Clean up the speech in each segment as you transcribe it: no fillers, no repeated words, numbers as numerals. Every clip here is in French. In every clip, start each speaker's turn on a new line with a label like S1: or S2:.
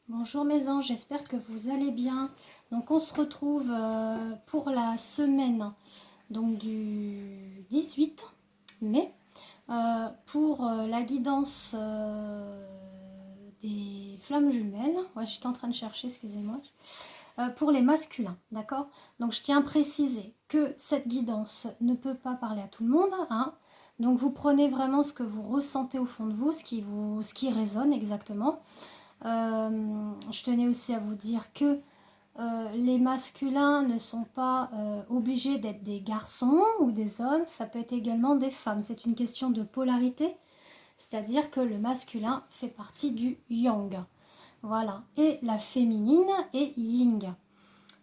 S1: Bonjour mes anges, j'espère que vous allez bien. Donc on se retrouve pour la semaine donc du 18 mai pour la guidance des flammes jumelles. Ouais, j'étais en train de chercher, excusez-moi. Pour les masculins, d'accord? Donc je tiens à préciser que cette guidance ne peut pas parler à tout le monde, hein. Donc vous prenez vraiment ce que vous ressentez au fond de vous, ce qui résonne exactement. Je tenais aussi à vous dire que les masculins ne sont pas obligés d'être des garçons ou des hommes, ça peut être également des femmes. C'est une question de polarité, c'est-à-dire que le masculin fait partie du yang. Voilà. Et la féminine est yin.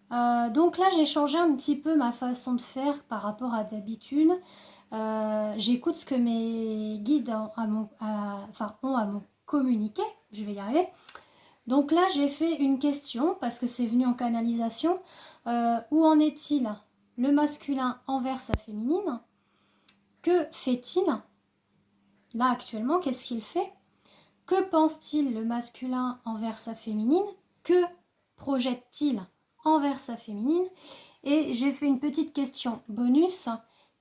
S1: Donc là, j'ai changé un petit peu ma façon de faire par rapport à d'habitude. J'écoute ce que mes guides ont à me communiquer. Je vais y arriver. Donc là, j'ai fait une question parce que c'est venu en canalisation. Où en est-il le masculin envers sa féminine? Que fait-il là actuellement? Qu'est-ce qu'il fait? Que pense-t-il le masculin envers sa féminine? Que projette-t-il envers sa féminine? Et j'ai fait une petite question bonus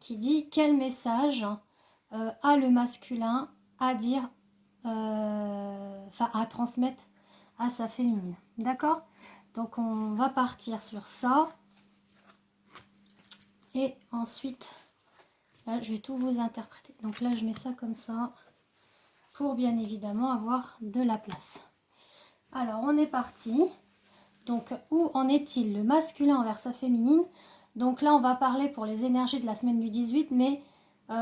S1: qui dit quel message a le masculin à dire, à transmettre à sa féminine. D'accord? Donc on va partir sur ça. Et ensuite, là je vais tout vous interpréter. Donc là je mets ça comme ça pour bien évidemment avoir de la place. Alors on est parti. Donc où en est-il le masculin envers sa féminine? Donc là on va parler pour les énergies de la semaine du 18, mais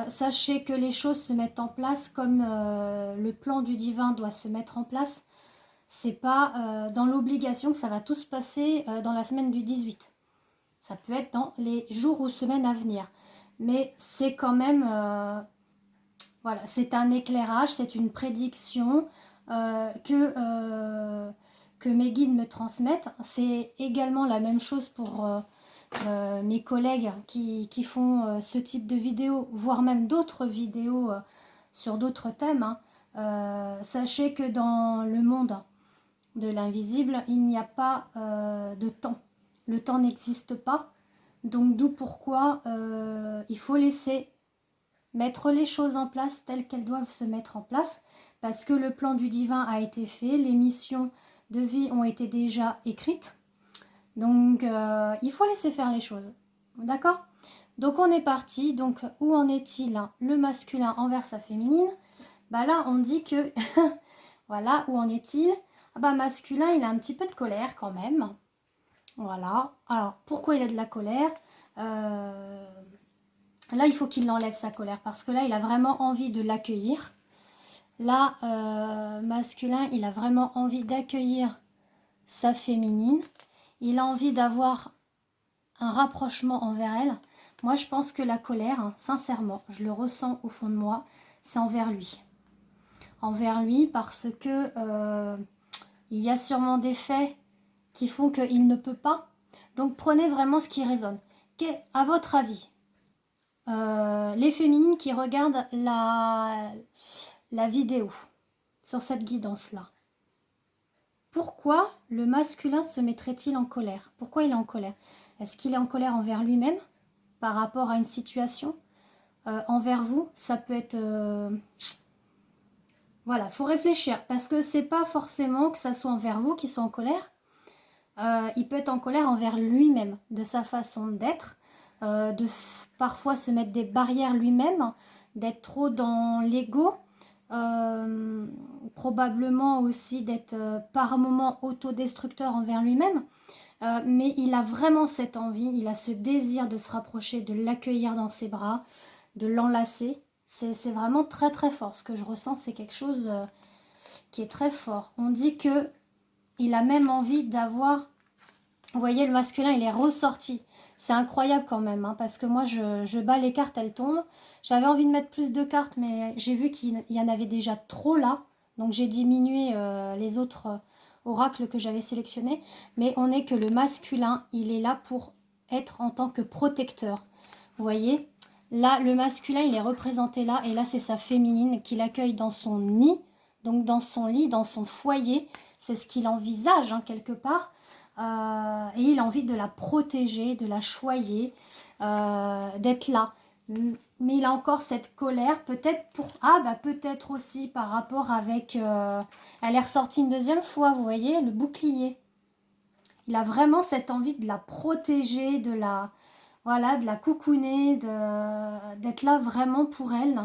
S1: sachez que les choses se mettent en place comme le plan du divin doit se mettre en place. C'est pas dans l'obligation que ça va tout se passer dans la semaine du 18. Ça peut être dans les jours ou semaines à venir. Mais c'est quand même, voilà, c'est un éclairage, c'est une prédiction que mes guides me transmettent. C'est également la même chose pour mes collègues qui font ce type de vidéos, voire même d'autres vidéos sur d'autres thèmes, hein. Sachez que dans le monde de l'invisible, il n'y a pas de temps. Le temps n'existe pas. Donc d'où pourquoi il faut laisser mettre les choses en place telles qu'elles doivent se mettre en place, parce que le plan du divin a été fait, les missions de vie ont été déjà écrites. Donc il faut laisser faire les choses. D'accord? Donc on est parti. Donc où en est-il le masculin envers sa féminine? Bah là on dit que voilà, où en est-il? Ah bah masculin, il a un petit peu de colère quand même. Voilà. Alors pourquoi il a de la colère? Là il faut qu'il enlève sa colère parce que là il a vraiment envie de l'accueillir. Là masculin, il a vraiment envie d'accueillir sa féminine. Il a envie d'avoir un rapprochement envers elle. Moi je pense que la colère, hein, sincèrement, je le ressens au fond de moi, c'est envers lui. Envers lui parce que il y a sûrement des faits qui font qu'il ne peut pas. Donc prenez vraiment ce qui résonne. À votre avis, les féminines qui regardent la vidéo sur cette guidance-là, pourquoi le masculin se mettrait-il en colère? Pourquoi il est en colère? Est-ce qu'il est en colère envers lui-même par rapport à une situation? Envers vous, ça peut être... Voilà, il faut réfléchir parce que c'est pas forcément que ça soit envers vous qui soit en colère. Il peut être en colère envers lui-même, de sa façon d'être, parfois se mettre des barrières lui-même, d'être trop dans l'ego, probablement aussi d'être par moments autodestructeur envers lui-même. Mais il a vraiment cette envie, il a ce désir de se rapprocher, de l'accueillir dans ses bras, de l'enlacer. C'est vraiment très très fort. Ce que je ressens, c'est quelque chose qui est très fort. On dit que il a même envie d'avoir... Vous voyez, le masculin, il est ressorti. C'est incroyable quand même, hein, parce que moi, je bats les cartes, elles tombent. J'avais envie de mettre plus de cartes, mais j'ai vu qu'il y en avait déjà trop là. Donc j'ai diminué les autres oracles que j'avais sélectionnés. Mais on est que le masculin, il est là pour être en tant que protecteur. Vous voyez, là, le masculin, il est représenté là. Et là, c'est sa féminine qui l'accueille dans son nid, donc dans son lit, dans son foyer. C'est ce qu'il envisage hein, quelque part. Et il a envie de la protéger, de la choyer, d'être là. Mais il a encore cette colère, peut-être pour... Ah, bah peut-être aussi par rapport avec... Elle est ressortie une deuxième fois, vous voyez, le bouclier. Il a vraiment cette envie de la protéger, de la... Voilà, de la coucouner, d'être là vraiment pour elle.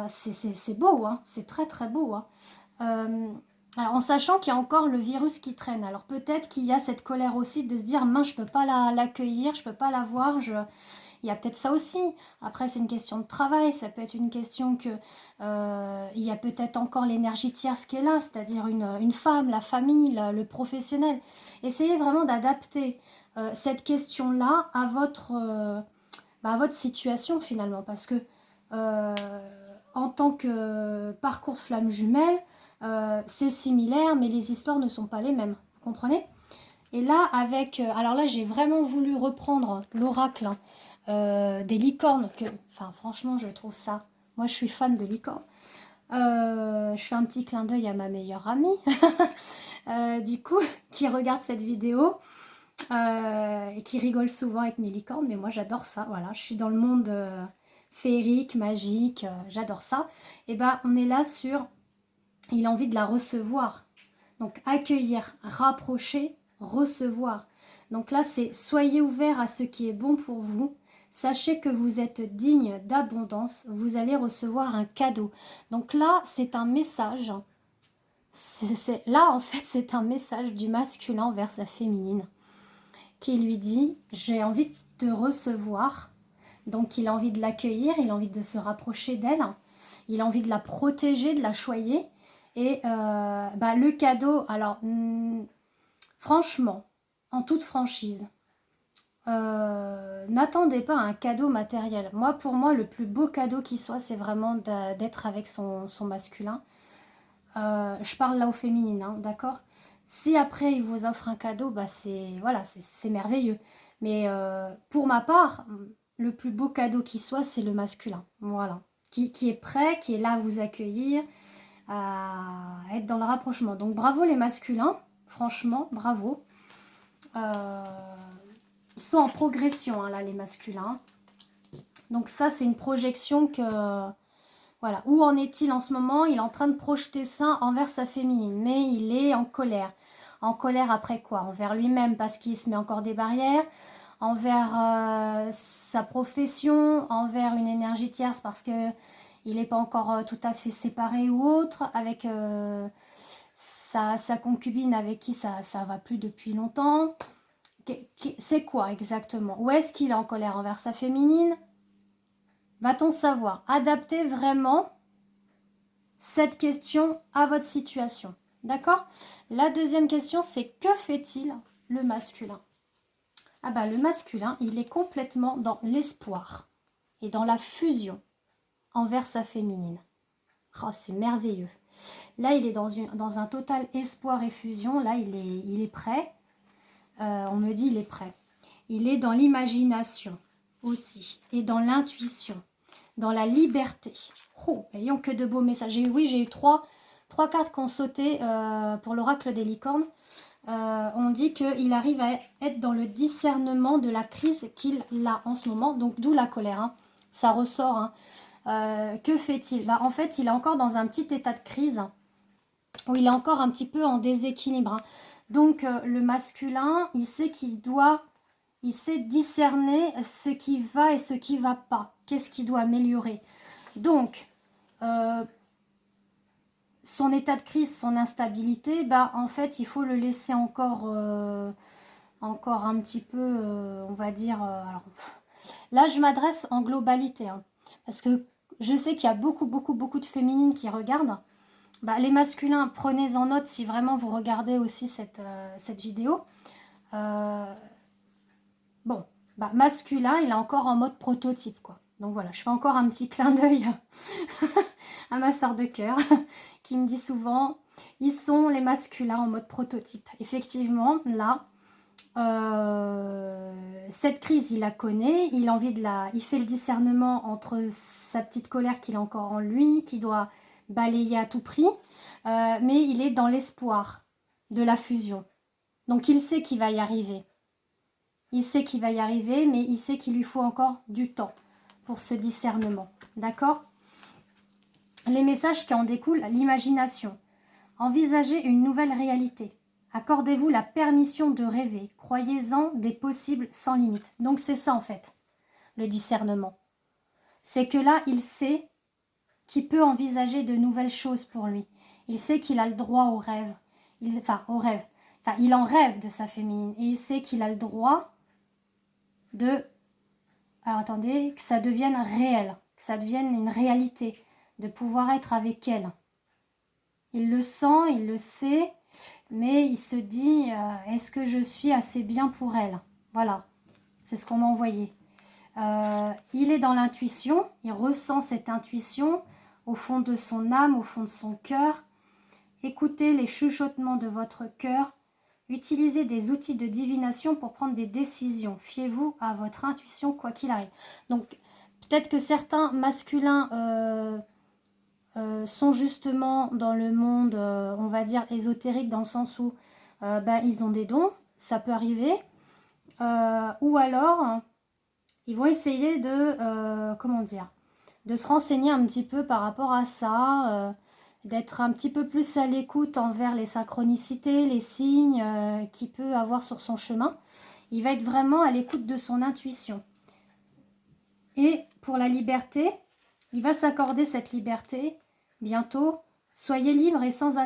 S1: C'est beau, hein, c'est très très beau. Hein. Alors en sachant qu'il y a encore le virus qui traîne, alors peut-être qu'il y a cette colère aussi de se dire mince, je peux pas l'accueillir, je peux pas la voir, il y a peut-être ça aussi. Après c'est une question de travail, ça peut être une question que il y a peut-être encore l'énergie tierce qui est là, c'est-à-dire une femme, la famille, le professionnel. Essayez vraiment d'adapter cette question-là à à votre situation finalement, parce que euh, en tant que parcours de flamme jumelle, c'est similaire, mais les histoires ne sont pas les mêmes. Vous comprenez? Et là, avec... alors là, j'ai vraiment voulu reprendre l'oracle des licornes. Enfin, franchement, je trouve ça... Moi, je suis fan de licornes. Je fais un petit clin d'œil à ma meilleure amie, du coup, qui regarde cette vidéo et qui rigole souvent avec mes licornes. Mais moi, j'adore ça. Voilà, je suis dans le monde féerique, magique. J'adore ça. Et ben, on est là sur... Il a envie de la recevoir. Donc accueillir, rapprocher, recevoir. Donc là, c'est soyez ouverts à ce qui est bon pour vous. Sachez que vous êtes digne d'abondance. Vous allez recevoir un cadeau. Donc là, c'est un message. Là, en fait, c'est un message du masculin vers sa féminine qui lui dit, j'ai envie de te recevoir. Donc il a envie de l'accueillir, il a envie de se rapprocher d'elle. Il a envie de la protéger, de la choyer. Et le cadeau, alors franchement, en toute franchise, n'attendez pas un cadeau matériel. Pour moi, le plus beau cadeau qui soit, c'est vraiment d'être avec son masculin. Je parle là au féminin, hein, d'accord? Si après il vous offre un cadeau, bah c'est merveilleux. Mais pour ma part, le plus beau cadeau qui soit, c'est le masculin. Voilà. Qui est prêt, qui est là à vous accueillir, à être dans le rapprochement. Donc bravo les masculins, franchement, bravo. Ils sont en progression, hein, là, les masculins. Donc ça, c'est une projection que... Voilà. Où en est-il en ce moment? Il est en train de projeter ça envers sa féminine. Mais il est en colère. En colère après quoi? Envers lui-même parce qu'il se met encore des barrières. Envers sa profession. Envers une énergie tierce parce que il n'est pas encore tout à fait séparé ou autre. Avec sa concubine avec qui ça va plus depuis longtemps. C'est quoi exactement? Où est-ce qu'il est en colère envers sa féminine? Va-t-on savoir? Adapter vraiment cette question à votre situation. D'accord? La deuxième question, c'est que fait-il le masculin? Ah bah le masculin, il est complètement dans l'espoir et dans la fusion envers sa féminine. Oh, c'est merveilleux. Là, il est dans un total espoir et fusion. Là, il est prêt. On me dit il est prêt. Il est dans l'imagination aussi et dans l'intuition, dans la liberté. Oh, ayons que de beaux messages. J'ai eu trois cartes qui ont sauté pour l'oracle des licornes. On dit qu'il arrive à être dans le discernement de la crise qu'il a en ce moment, donc d'où la colère. Hein. Ça ressort. Hein. Que fait-il? En fait, il est encore dans un petit état de crise où il est encore un petit peu en déséquilibre. Hein. Donc, le masculin, il sait il sait discerner ce qui va et ce qui ne va pas. Qu'est-ce qu'il doit améliorer? Donc, son état de crise, son instabilité, en fait, il faut le laisser encore un petit peu, on va dire... alors, là, je m'adresse en globalité, hein, parce que je sais qu'il y a beaucoup de féminines qui regardent. Les masculins, prenez en note si vraiment vous regardez aussi cette vidéo. Masculin, il est encore en mode prototype, quoi. Donc voilà, je fais encore un petit clin d'œil à ma soeur de cœur qui me dit souvent, ils sont les masculins en mode prototype. Effectivement, là, cette crise, il la connaît, il fait le discernement entre sa petite colère qu'il a encore en lui, qui doit balayer à tout prix, mais il est dans l'espoir de la fusion. Donc il sait qu'il va y arriver. Il sait qu'il va y arriver, mais il sait qu'il lui faut encore du temps pour ce discernement. D'accord? Les messages qui en découlent, l'imagination. Envisagez une nouvelle réalité. Accordez-vous la permission de rêver. Croyez-en des possibles sans limite. Donc c'est ça en fait, le discernement. C'est que là, il sait qu'il peut envisager de nouvelles choses pour lui. Il sait qu'il a le droit au rêve. Il en rêve de sa féminine. Et il sait qu'il a le droit de... Alors attendez, que ça devienne réel, que ça devienne une réalité, de pouvoir être avec elle. Il le sent, il le sait, mais il se dit, est-ce que je suis assez bien pour elle? Voilà, c'est ce qu'on m'a envoyé. Il est dans l'intuition, il ressent cette intuition au fond de son âme, au fond de son cœur. Écoutez les chuchotements de votre cœur. Utilisez des outils de divination pour prendre des décisions. Fiez-vous à votre intuition quoi qu'il arrive. Donc peut-être que certains masculins sont justement dans le monde, on va dire, ésotérique, dans le sens où ils ont des dons, ça peut arriver. Ou alors, ils vont essayer de, de se renseigner un petit peu par rapport à ça, d'être un petit peu plus à l'écoute envers les synchronicités, les signes qu'il peut avoir sur son chemin. Il va être vraiment à l'écoute de son intuition. Et pour la liberté, il va s'accorder cette liberté bientôt. Soyez libre et sans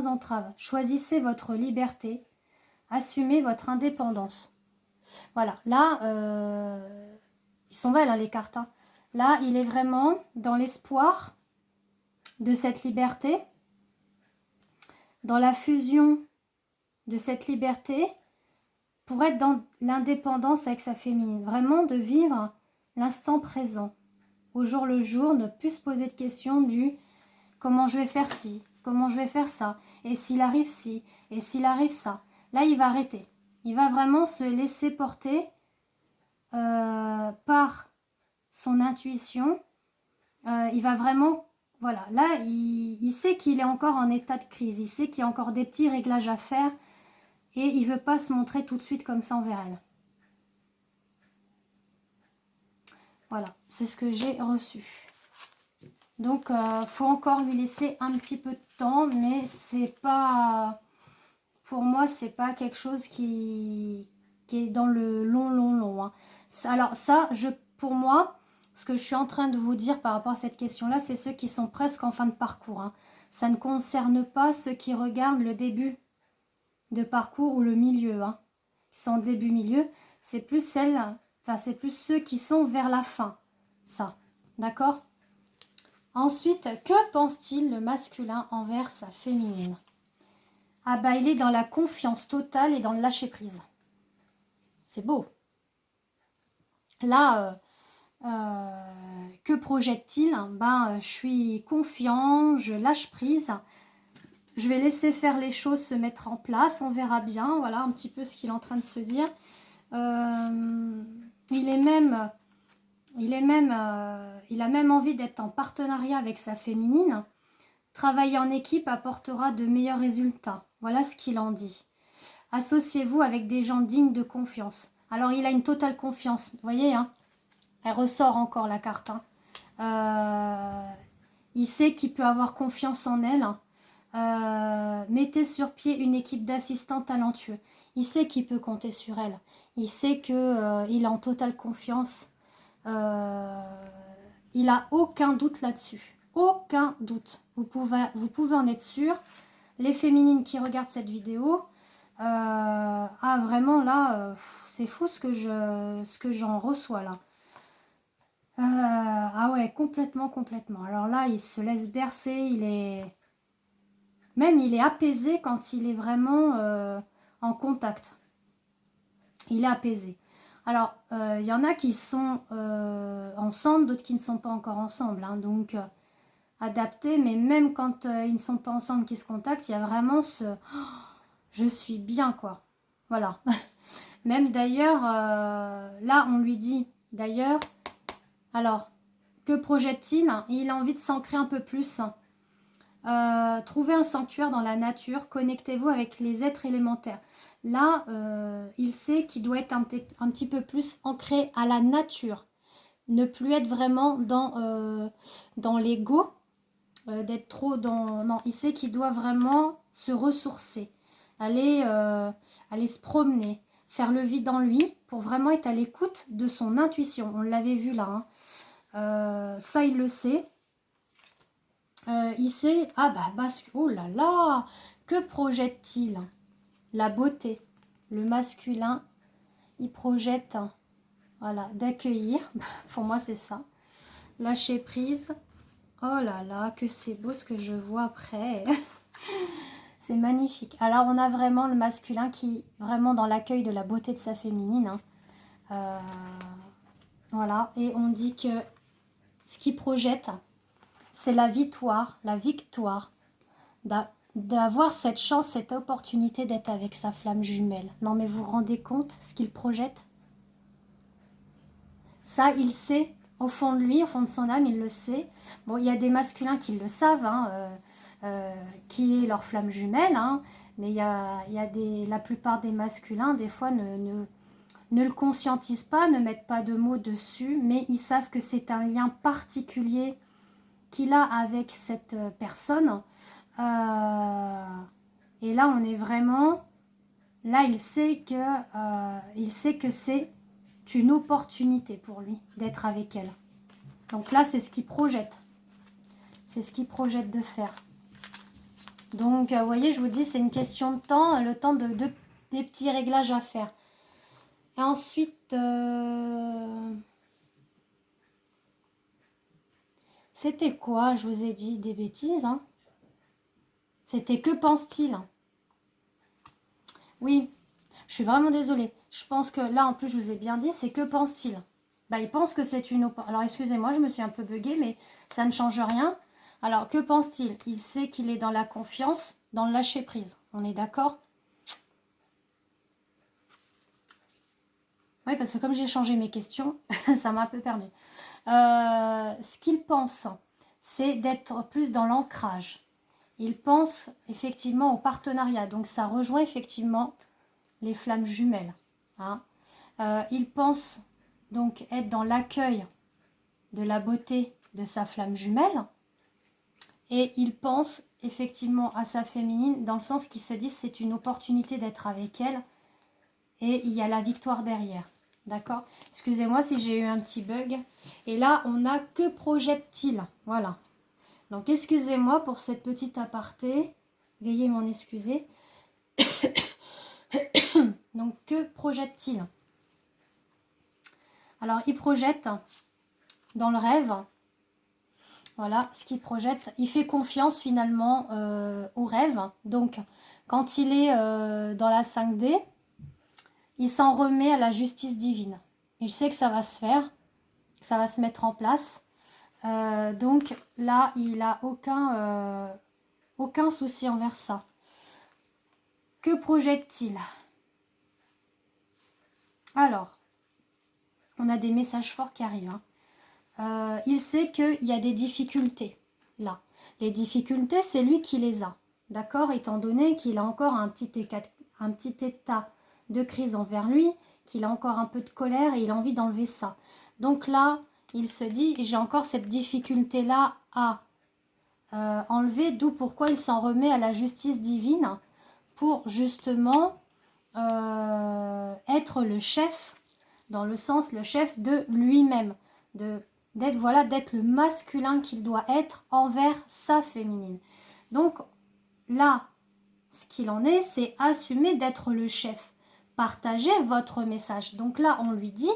S1: entrave. Choisissez votre liberté. Assumez votre indépendance. Voilà, là, ils sont belles hein, les cartes. Hein. Là, il est vraiment dans l'espoir de cette liberté, dans la fusion de cette liberté, pour être dans l'indépendance avec sa féminine. Vraiment de vivre l'instant présent, au jour le jour, ne plus se poser de questions du comment je vais faire ci, comment je vais faire ça, et s'il arrive ci, et s'il arrive ça. Là, il va arrêter. Il va vraiment se laisser porter par son intuition. Il va vraiment, voilà, là, il sait qu'il est encore en état de crise. Il sait qu'il y a encore des petits réglages à faire et il ne veut pas se montrer tout de suite comme ça envers elle. Voilà, c'est ce que j'ai reçu. Donc, faut encore lui laisser un petit peu de temps, mais c'est pas... Pour moi, c'est pas quelque chose qui est dans le long. Hein. Alors ça, pour moi, ce que je suis en train de vous dire par rapport à cette question-là, c'est ceux qui sont presque en fin de parcours. Hein. Ça ne concerne pas ceux qui regardent le début de parcours ou le milieu. Hein. Ils sont en début-milieu. C'est plus c'est plus ceux qui sont vers la fin. Ça, d'accord? Ensuite, que pense-t-il le masculin envers sa féminine? Ah bah il est dans la confiance totale et dans le lâcher-prise. C'est beau. Là, que projette-t-il? Je suis confiant, je lâche prise. Je vais laisser faire les choses se mettre en place. On verra bien. Voilà un petit peu ce qu'il est en train de se dire. Il a même envie d'être en partenariat avec sa féminine. Travailler en équipe apportera de meilleurs résultats. Voilà ce qu'il en dit. Associez-vous avec des gens dignes de confiance. Alors, il a une totale confiance. Vous voyez, hein, elle ressort encore la carte. Hein. Il sait qu'il peut avoir confiance en elle. Mettez sur pied une équipe d'assistants talentueux. Il sait qu'il peut compter sur elle. Il sait qu'il est en totale confiance. Il n'a aucun doute là-dessus. Aucun doute. Vous pouvez en être sûr. Les féminines qui regardent cette vidéo, vraiment là, c'est fou ce que j'en reçois là. Ah ouais, complètement. Alors là, il se laisse bercer, il est apaisé quand il est vraiment en contact. Il est apaisé. Alors, il y en a qui sont ensemble, d'autres qui ne sont pas encore ensemble. Hein, donc, adapté, mais même quand ils ne sont pas ensemble, qui se contactent, il y a vraiment ce je suis bien quoi. Voilà. Même d'ailleurs, là on lui dit d'ailleurs, alors que projette-t-il? Il a envie de s'ancrer un peu plus Trouvez un sanctuaire dans la nature, connectez-vous avec les êtres élémentaires. Là, il sait qu'il doit être un petit peu plus ancré à la nature. Ne plus être vraiment dans l'ego, d'être trop dans... Non, il sait qu'il doit vraiment se ressourcer, aller se promener, faire le vide en lui pour vraiment être à l'écoute de son intuition. On l'avait vu là, hein. Ça, il le sait. Il sait... Ah bah, oh là là, que projette-t-il? La beauté, le masculin, il projette, voilà, d'accueillir. Pour moi, c'est ça. Lâcher prise. Oh là là, que c'est beau ce que je vois après. C'est magnifique. Alors, on a vraiment le masculin qui, vraiment dans l'accueil de la beauté de sa féminine. Hein. Voilà, et on dit que ce qu'il projette, c'est la victoire d'avoir cette chance, cette opportunité d'être avec sa flamme jumelle. Non mais vous vous rendez compte ce qu'il projette? Ça, il sait, au fond de lui, au fond de son âme, il le sait. Bon, il y a des masculins qui le savent, hein, qui est leur flamme jumelle, hein, mais la plupart des masculins, des fois, ne le conscientisent pas, ne mettent pas de mots dessus, mais ils savent que c'est un lien particulier qu'il a avec cette personne. Et là, on est vraiment... Là, il sait que c'est une opportunité pour lui d'être avec elle. Donc là, c'est ce qu'il projette. C'est ce qu'il projette de faire. Donc, vous voyez, je vous dis, c'est une question de temps, le temps des petits réglages à faire. Et ensuite, c'était quoi? Je vous ai dit des bêtises, hein. C'était que pense-t-il? Oui, je suis vraiment désolée. Je pense que là, en plus, je vous ai bien dit, c'est que pense-t-il? Bah, il pense que c'est une opportunité. Alors, excusez-moi, je me suis un peu buggée, mais ça ne change rien. Alors, que pense-t-il? Il sait qu'il est dans la confiance, dans le lâcher-prise. On est d'accord? Oui, parce que comme j'ai changé mes questions, ça m'a un peu perdu. Ce qu'il pense, c'est d'être plus dans l'ancrage. Il pense effectivement au partenariat. Donc, ça rejoint effectivement les flammes jumelles. Hein. Il pense donc être dans l'accueil de la beauté de sa flamme jumelle. Et il pense effectivement à sa féminine dans le sens qu'il se dit c'est une opportunité d'être avec elle. Et il y a la victoire derrière. D'accord? Excusez-moi si j'ai eu un petit bug. Et là, on a que projette-t-il? Voilà. Donc, excusez-moi pour cette petite aparté. Veuillez m'en excuser. Donc, que projette-t-il? Alors, il projette dans le rêve. Voilà, ce qu'il projette. Il fait confiance finalement au rêve. Donc, quand il est dans la 5D, il s'en remet à la justice divine. Il sait que ça va se faire, que ça va se mettre en place. Donc là, il n'a aucun souci envers ça. Que projette-t-il? Alors, on a des messages forts qui arrivent. Hein. Il sait qu'il y a des difficultés là. Les difficultés, c'est lui qui les a. D'accord? Étant donné qu'il a encore un petit état de crise envers lui, qu'il a encore un peu de colère et il a envie d'enlever ça. Donc là, il se dit, j'ai encore cette difficulté-là à enlever, d'où pourquoi il s'en remet à la justice divine pour justement être le chef, dans le sens le chef de lui-même, d'être le masculin qu'il doit être envers sa féminine. Donc là, ce qu'il en est, c'est assumer d'être le chef. Partagez votre message. Donc là, on lui dit,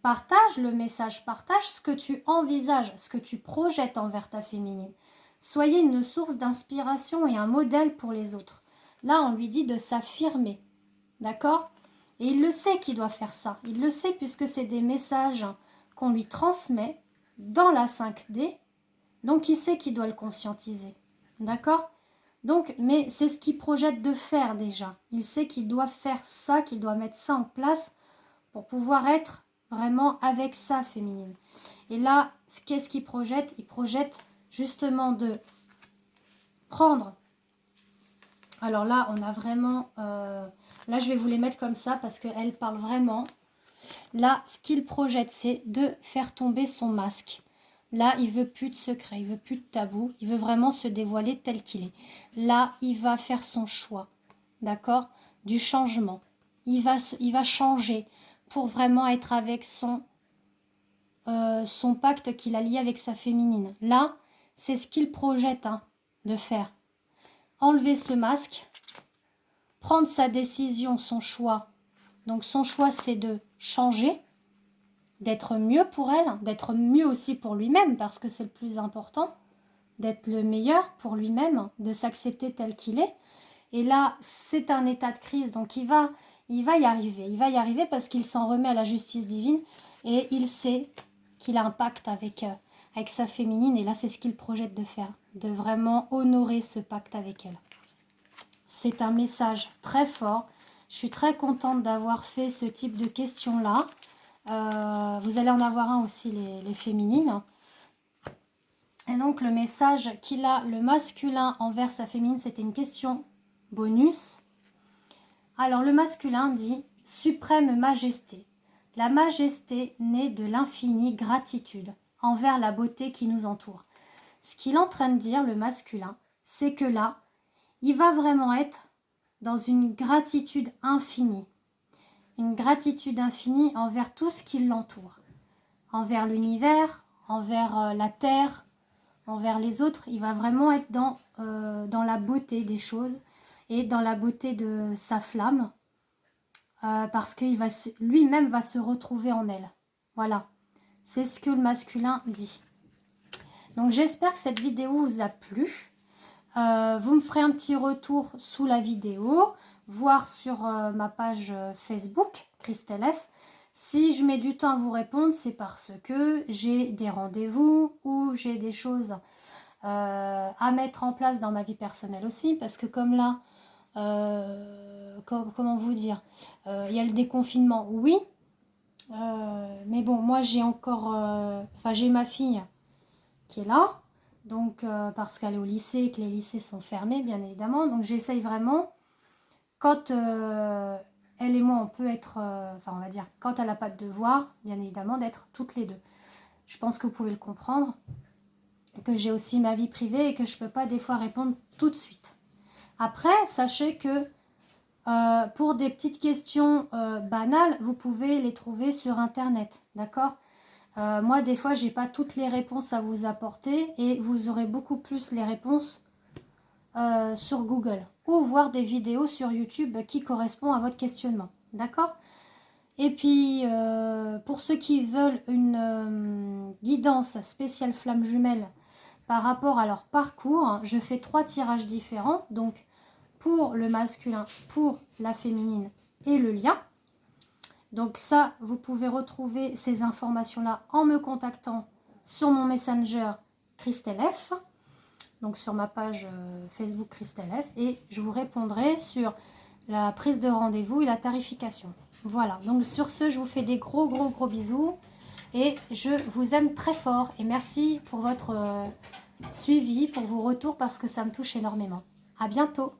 S1: partage le message, partage ce que tu envisages, ce que tu projettes envers ta féminine. Soyez une source d'inspiration et un modèle pour les autres. Là, on lui dit de s'affirmer. D'accord? Et il le sait qu'il doit faire ça. Il le sait puisque c'est des messages qu'on lui transmet dans la 5D. Donc, il sait qu'il doit le conscientiser. D'accord? Donc, mais c'est ce qu'il projette de faire déjà. Il sait qu'il doit faire ça, qu'il doit mettre ça en place pour pouvoir être vraiment avec sa féminine. Et là, qu'est-ce qu'il projette? Il projette justement de prendre. Alors là, on a vraiment... là, je vais vous les mettre comme ça parce qu'elle parle vraiment. Là, ce qu'il projette, c'est de faire tomber son masque. Là, il veut plus de secret, il veut plus de tabou. Il veut vraiment se dévoiler tel qu'il est. Là, il va faire son choix, d'accord? Du changement. Il va changer pour vraiment être avec son pacte qu'il a lié avec sa féminine. Là, c'est ce qu'il projette de faire. Enlever ce masque, prendre sa décision, son choix. Donc son choix, c'est de changer, d'être mieux pour elle, d'être mieux aussi pour lui-même, parce que c'est le plus important, d'être le meilleur pour lui-même, de s'accepter tel qu'il est. Et là, c'est un état de crise, donc il va y arriver. Il va y arriver parce qu'il s'en remet à la justice divine et il sait qu'il a un pacte avec sa féminine. Et là, c'est ce qu'il projette de faire, de vraiment honorer ce pacte avec elle. C'est un message très fort. Je suis très contente d'avoir fait ce type de questions-là. Vous allez en avoir un aussi, les féminines. Et donc, le message qu'il a, le masculin envers sa féminine, c'était une question bonus. Alors, le masculin dit « Suprême majesté ». La majesté naît de l'infinie gratitude envers la beauté qui nous entoure. Ce qu'il est en train de dire, le masculin, c'est que là, il va vraiment être dans une gratitude infinie. Une gratitude infinie envers tout ce qui l'entoure. Envers l'univers, envers la terre, envers les autres. Il va vraiment être dans la beauté des choses et dans la beauté de sa flamme. Parce qu'il va lui-même va se retrouver en elle. Voilà. C'est ce que le masculin dit. Donc j'espère que cette vidéo vous a plu. Vous me ferez un petit retour sous la vidéo, voir sur ma page Facebook, Christelle F. Si je mets du temps à vous répondre, c'est parce que j'ai des rendez-vous ou j'ai des choses à mettre en place dans ma vie personnelle aussi. Parce que comme là, comment vous dire, il y a le déconfinement, oui. Mais bon, moi j'ai encore... j'ai ma fille qui est là. Donc, parce qu'elle est au lycée et que les lycées sont fermés, bien évidemment. Donc, j'essaye vraiment, quand elle et moi, on peut être, on va dire, quand elle n'a pas de devoir, bien évidemment, d'être toutes les deux. Je pense que vous pouvez le comprendre, que j'ai aussi ma vie privée et que je ne peux pas des fois répondre tout de suite. Après, sachez que pour des petites questions banales, vous pouvez les trouver sur Internet, d'accord ? Moi, des fois, j'ai pas toutes les réponses à vous apporter et vous aurez beaucoup plus les réponses sur Google ou voir des vidéos sur YouTube qui correspondent à votre questionnement. D'accord? Et puis, pour ceux qui veulent une guidance spéciale flamme jumelle par rapport à leur parcours, je fais 3 tirages différents. Donc, pour le masculin, pour la féminine et le lien. Donc ça, vous pouvez retrouver ces informations-là en me contactant sur mon Messenger Christelle F, donc sur ma page Facebook Christelle F, et je vous répondrai sur la prise de rendez-vous et la tarification. Voilà, donc sur ce, je vous fais des gros bisous et je vous aime très fort et merci pour votre suivi, pour vos retours parce que ça me touche énormément. À bientôt.